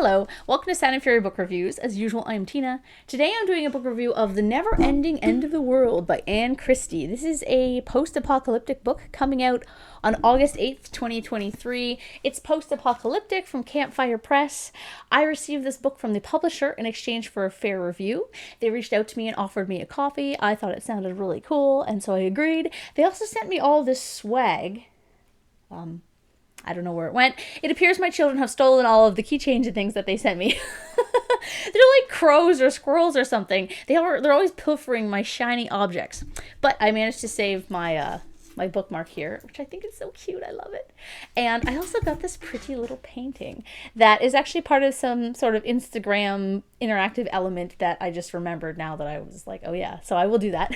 Hello, welcome to Sound and Fury Book Reviews. As usual, I'm Tina. Today I'm doing a book review of The Never-Ending End of the World by Anne Christie. This is a post-apocalyptic book coming out on August 8th, 2023. It's post-apocalyptic from Campfire Press. I received this book from the publisher in exchange for a fair review. They reached out to me and offered me a copy. I thought it sounded really cool, and so I agreed. They also sent me all this swag. I don't know where it went. It appears my children have stolen all of the keychains and things that they sent me. They're like crows or squirrels or something. They're always pilfering my shiny objects. But I managed to save my my bookmark here, which I think is so cute. I love it. And I also got this pretty little painting that is actually part of some sort of Instagram interactive element that I just remembered now that I was like, oh yeah, so I will do that.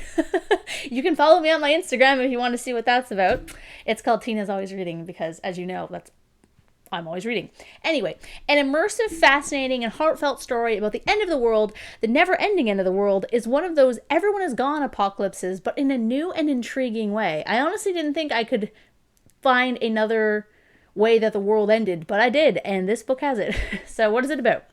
You can follow me on my Instagram if you want to see what that's about. It's called Tina's Always Reading because, as you know, I'm always reading. Anyway, an immersive, fascinating, and heartfelt story about the end of the world, the never-ending end of the world, is one of those everyone is gone apocalypses, but in a new and intriguing way. I honestly didn't think I could find another way that the world ended, but I did, and this book has it. So what is it about?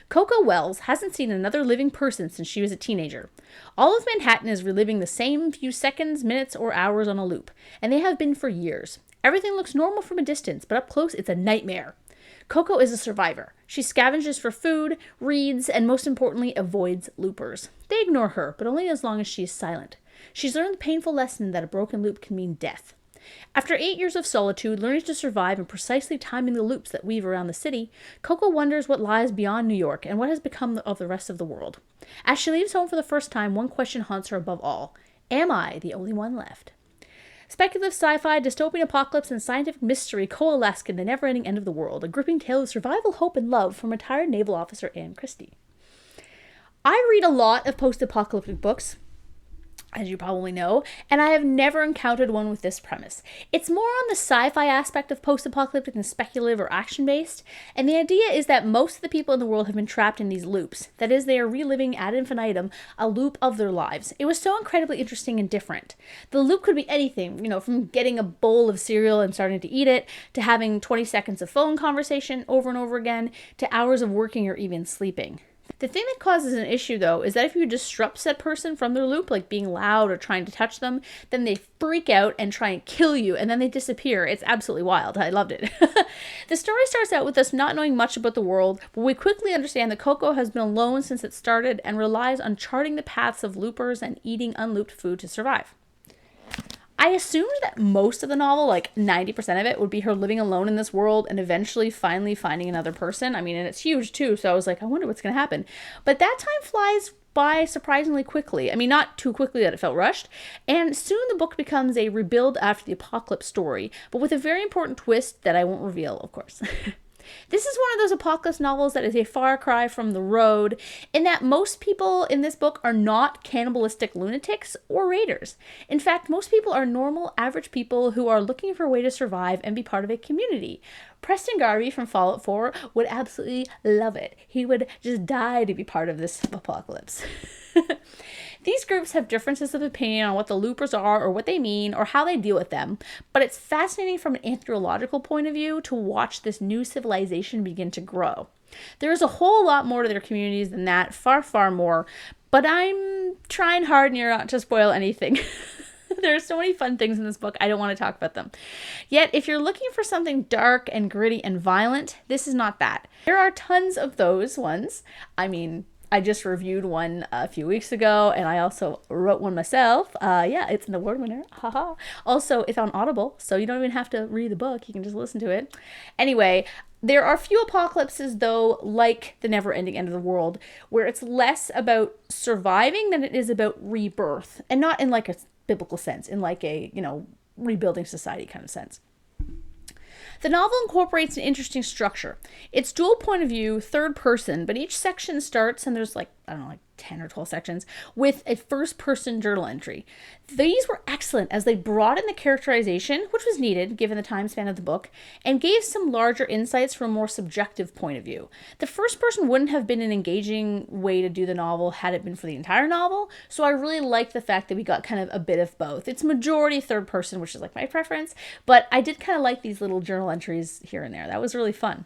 Coco Wells hasn't seen another living person since she was a teenager. All of Manhattan is reliving the same few seconds, minutes, or hours on a loop, and they have been for years. Everything looks normal from a distance, but up close it's a nightmare. Coco is a survivor. She scavenges for food, reads, and most importantly, avoids loopers. They ignore her, but only as long as she is silent. She's learned the painful lesson that a broken loop can mean death. After 8 years of solitude, learning to survive and precisely timing the loops that weave around the city, Coco wonders what lies beyond New York and what has become of the rest of the world. As she leaves home for the first time, one question haunts her above all. Am I the only one left? Speculative sci-fi, dystopian apocalypse, and scientific mystery coalesce in The Never-Ending End of the World, a gripping tale of survival, hope, and love from retired naval officer Anne Christie. I read a lot of post-apocalyptic books, as you probably know, and I have never encountered one with this premise. It's more on the sci-fi aspect of post-apocalyptic than speculative or action-based, and the idea is that most of the people in the world have been trapped in these loops. That is, they are reliving ad infinitum a loop of their lives. It was so incredibly interesting and different. The loop could be anything, from getting a bowl of cereal and starting to eat it, to having 20 seconds of phone conversation over and over again, to hours of working or even sleeping. The thing that causes an issue, though, is that if you disrupt said person from their loop, like being loud or trying to touch them, then they freak out and try and kill you, and then they disappear. It's absolutely wild. I loved it. The story starts out with us not knowing much about the world, but we quickly understand that Coco has been alone since it started and relies on charting the paths of loopers and eating unlooped food to survive. I assumed that most of the novel, like 90% of it, would be her living alone in this world and eventually finally finding another person. And it's huge too, so I was like, I wonder what's going to happen. But that time flies by surprisingly quickly. Not too quickly that it felt rushed. And soon the book becomes a rebuild after the apocalypse story, but with a very important twist that I won't reveal, of course. This is one of those apocalypse novels that is a far cry from The Road, in that most people in this book are not cannibalistic lunatics or raiders. In fact, most people are normal, average people who are looking for a way to survive and be part of a community. Preston Garvey from Fallout 4 would absolutely love it. He would just die to be part of this apocalypse. These groups have differences of opinion on what the loopers are or what they mean or how they deal with them, but it's fascinating from an anthropological point of view to watch this new civilization begin to grow. There is a whole lot more to their communities than that, far, far more, but I'm trying hard near not to spoil anything. There are so many fun things in this book, I don't want to talk about them. Yet, if you're looking for something dark and gritty and violent, this is not that. There are tons of those ones. I just reviewed one a few weeks ago, and I also wrote one myself. It's an award winner. Haha. Also, it's on Audible, so you don't even have to read the book. You can just listen to it. Anyway, there are few apocalypses, though, like The Never-Ending End of the World, where it's less about surviving than it is about rebirth, and not in like a biblical sense, in like a, rebuilding society kind of sense. The novel incorporates an interesting structure. It's dual point of view, third person, but each section starts, and there's like 10 or 12 sections, with a first-person journal entry. These were excellent as they broadened the characterization, which was needed given the time span of the book, and gave some larger insights from a more subjective point of view. The first person wouldn't have been an engaging way to do the novel had it been for the entire novel, so I really liked the fact that we got kind of a bit of both. It's majority third person, which is like my preference, but I did kind of like these little journal entries here and there. That was really fun.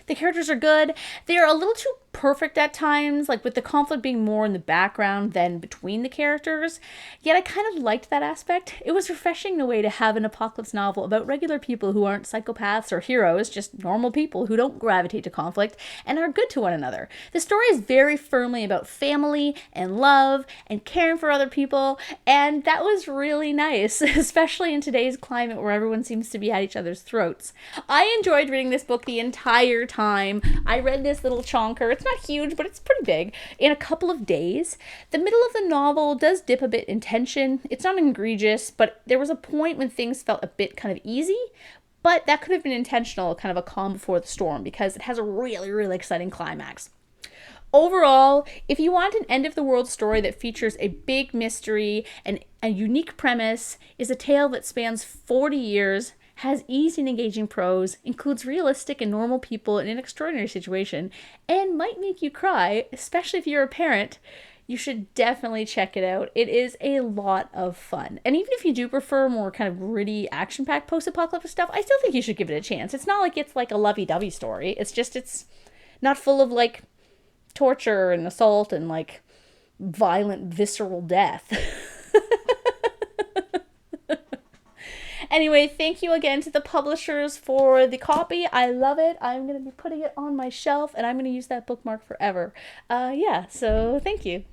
The characters are good. They're a little too perfect at times, like with the conflict being more in the background than between the characters. Yet I kind of liked that aspect. It was refreshing in a way to have an apocalypse novel about regular people who aren't psychopaths or heroes, just normal people who don't gravitate to conflict and are good to one another. The story is very firmly about family and love and caring for other people, and that was really nice, especially in today's climate where everyone seems to be at each other's throats. I enjoyed reading this book the entire time. I read this little chonker. It's not huge, but it's pretty big, in a couple of days. The middle of the novel does dip a bit in tension. It's not egregious, but there was a point when things felt a bit kind of easy, but that could have been intentional, kind of a calm before the storm, because it has a really, really exciting climax. Overall, if you want an end-of-the-world story that features a big mystery and a unique premise, is a tale that spans 40 years, has easy and engaging prose, includes realistic and normal people in an extraordinary situation, and might make you cry, especially if you're a parent, you should definitely check it out. It is a lot of fun. And even if you do prefer more kind of gritty, action-packed post-apocalyptic stuff, I still think you should give it a chance. It's not like it's like a lovey-dovey story. It's just, it's not full of like torture and assault and like violent, visceral death. Anyway, thank you again to the publishers for the copy. I love it. I'm going to be putting it on my shelf, and I'm going to use that bookmark forever. So thank you.